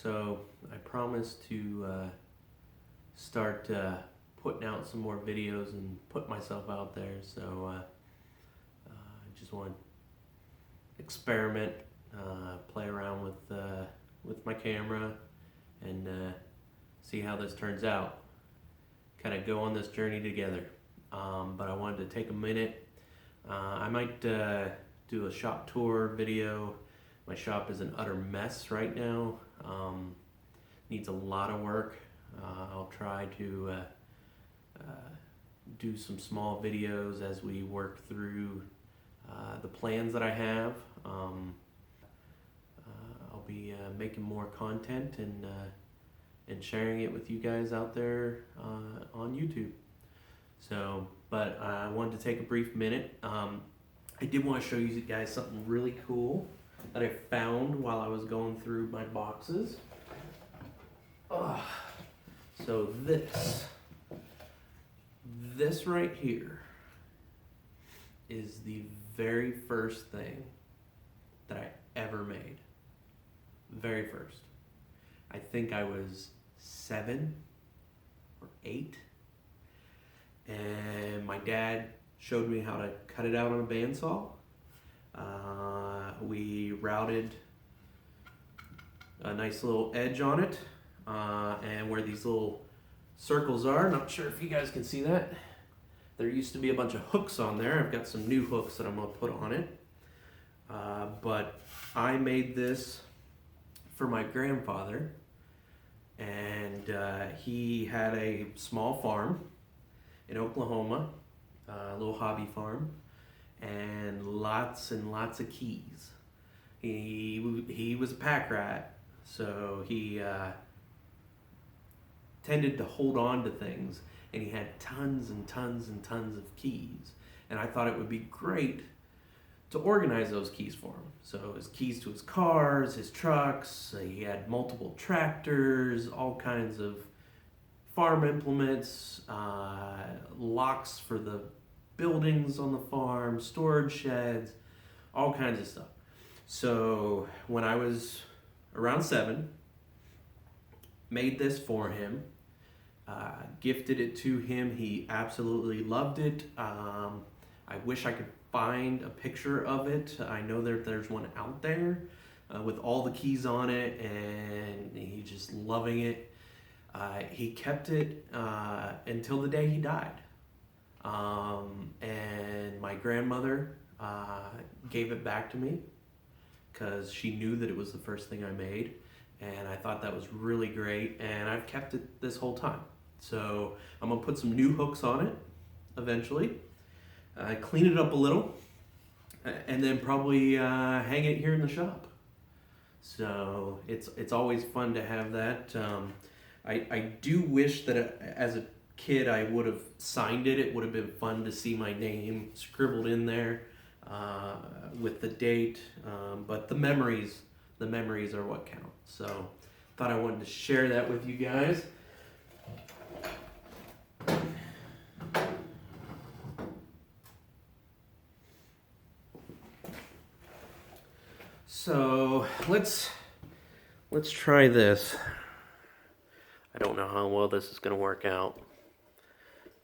So I promise to start putting out some more videos and put myself out there. So I just want to experiment, play around with my camera, and see how this turns out. Kind of go on this journey together. But I wanted to take a minute. I might do a shop tour video. My shop is an utter mess right now. Needs a lot of work. I'll try to do some small videos as we work through the plans that I have. I'll be making more content and sharing it with you guys out there on YouTube. So, but I wanted to take a brief minute. I did want to show you guys something really cool that I found while I was going through my boxes. So this right here is the very first thing that I ever made. Very first. I think I was 7 or 8. And my dad showed me how to cut it out on a bandsaw. We routed a nice little edge on it, and where these little circles are, not sure if you guys can see that. There used to be a bunch of hooks on there. I've got some new hooks that I'm going to put on it. But I made this for my grandfather, and he had a small farm in Oklahoma, a little hobby farm, and lots of keys. He was a pack rat, so he tended to hold on to things, and he had tons and tons and tons of keys. And I thought it would be great to organize those keys for him. So his keys to his cars, his trucks, he had multiple tractors, all kinds of farm implements, locks for the buildings on the farm, storage sheds, all kinds of stuff. So when I was around 7, made this for him, gifted it to him. He absolutely loved it. I wish I could find a picture of it. I know there's one out there with all the keys on it, and he's just loving it. He kept it until the day he died. And my grandmother gave it back to me because she knew that it was the first thing I made, and I thought that was really great, and I've kept it this whole time. So I'm gonna put some new hooks on it eventually, clean it up a little, and then probably hang it here in the shop. So it's always fun to have that. I do wish that as a kid I would have signed it. It would have been fun to see my name scribbled in there with the date, but the memories are what count. So thought I wanted to share that with you guys. So let's try this. I don't know how well this is going to work out,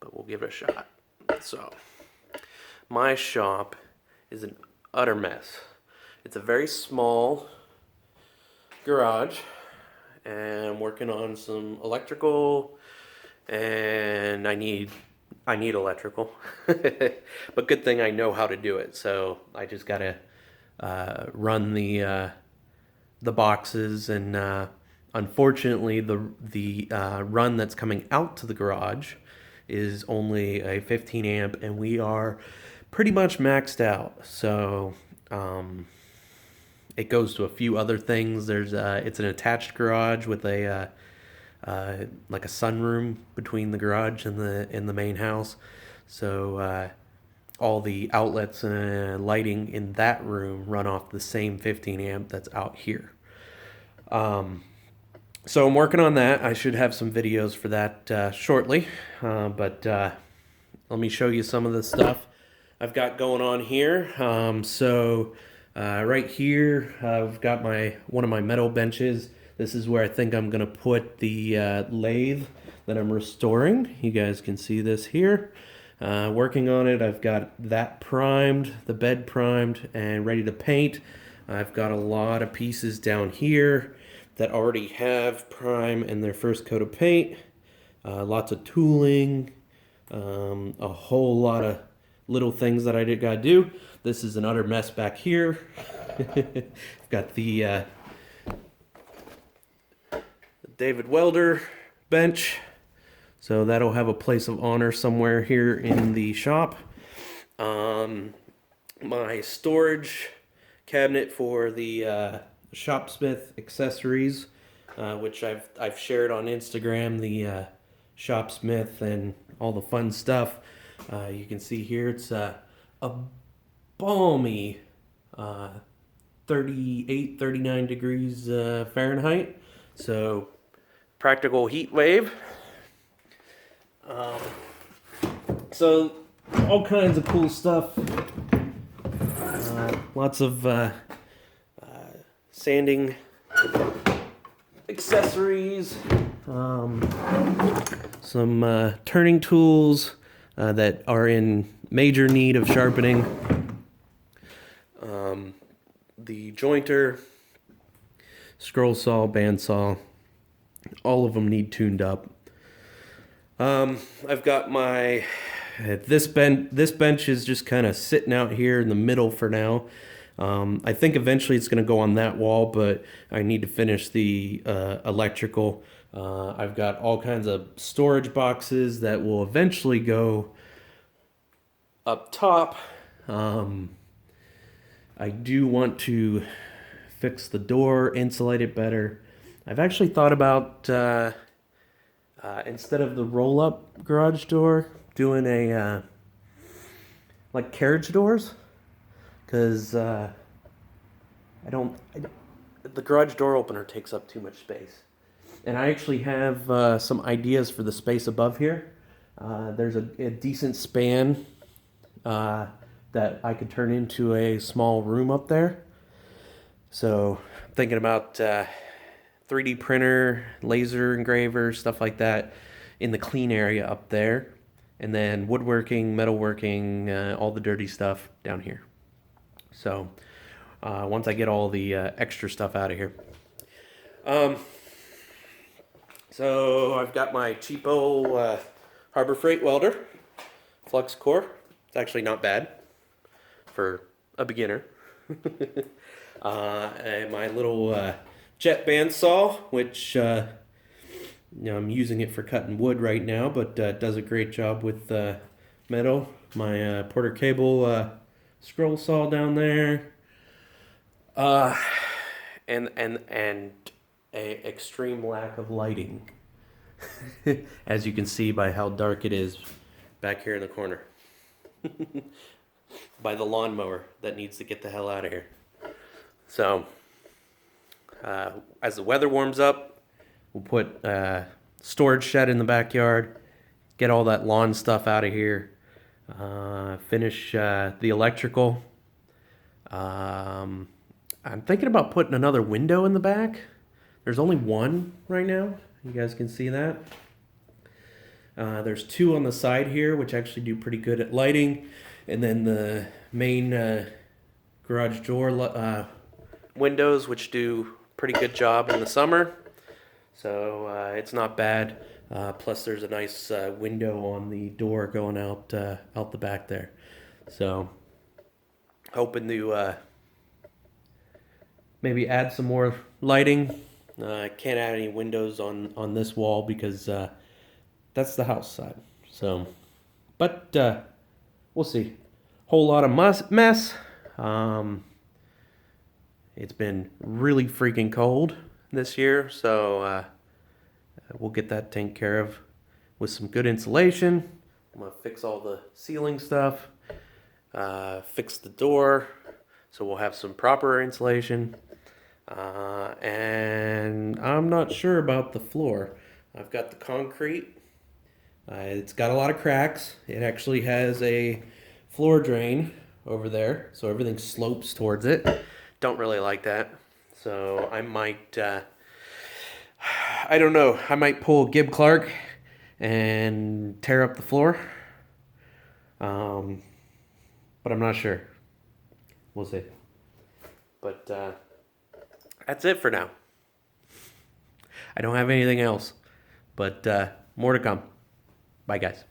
but we'll give it a shot. So, my shop is an utter mess. It's a very small garage, and I'm working on some electrical, and I need electrical. But good thing I know how to do it, so I just gotta run the boxes, and unfortunately the run that's coming out to the garage is only a 15 amp, and we are pretty much maxed out. So it goes to a few other things. There's it's an attached garage with a like a sunroom between the garage and the main house. So all the outlets and lighting in that room run off the same 15 amp that's out here. So I'm working on that. I should have some videos for that shortly, but let me show you some of the stuff I've got going on here. Right here I've got one of my metal benches. This is where I think I'm going to put the lathe that I'm restoring. You guys can see this here. Working on it. I've got that primed, the bed primed, and ready to paint. I've got a lot of pieces down here that already have prime and their first coat of paint. Lots of tooling, a whole lot of little things that I gotta do. This is an utter mess back here. I've got the David Welder bench, so that'll have a place of honor somewhere here in the shop. My storage cabinet for the Shopsmith accessories, which I've shared on Instagram, the Shopsmith and all the fun stuff. You can see here it's a balmy 38, 39 degrees Fahrenheit. So practical heat wave. So all kinds of cool stuff. Lots of sanding accessories. Some turning tools that are in major need of sharpening. The jointer, scroll saw, bandsaw, all of them need tuned up. I've got my this bench is just kind of sitting out here in the middle for now. I think eventually it's going to go on that wall, but I need to finish the electrical. I've got all kinds of storage boxes that will eventually go up top. I do want to fix the door, insulate it better. I've actually thought about instead of the roll-up garage door, doing a like carriage doors, because the garage door opener takes up too much space. And I actually have some ideas for the space above here. There's a decent span that I could turn into a small room up there. So I'm thinking about 3D printer, laser engraver, stuff like that in the clean area up there. And then woodworking, metalworking, all the dirty stuff down here. So once I get all the extra stuff out of here. So I've got my cheapo Harbor Freight welder, flux core. It's actually not bad for a beginner. And my little jet bandsaw, which I'm using it for cutting wood right now, but does a great job with metal. My Porter Cable scroll saw down there, and a extreme lack of lighting, as you can see by how dark it is back here in the corner. By the lawnmower that needs to get the hell out of here. So, as the weather warms up, we'll put storage shed in the backyard, get all that lawn stuff out of here, finish the electrical. I'm thinking about putting another window in the back. There's only one right now. You guys can see that. There's two on the side here, which actually do pretty good at lighting. And then the main garage door windows, which do pretty good job in the summer. So it's not bad. Plus there's a nice window on the door going out the back there. So hoping to maybe add some more lighting. I can't add any windows on this wall because that's the house side. So, but we'll see. Whole lot of mess. It's been really freaking cold this year, so we'll get that taken care of with some good insulation. I'm gonna fix all the ceiling stuff, fix the door, so we'll have some proper insulation. And I'm not sure about the floor. I've got the concrete. It's got a lot of cracks. It actually has a floor drain over there, so everything slopes towards it. Don't really like that. So I might I don't know. I might pull Gib Clark and tear up the floor. But I'm not sure. We'll see. But that's it for now. I don't have anything else. But more to come. Bye, guys.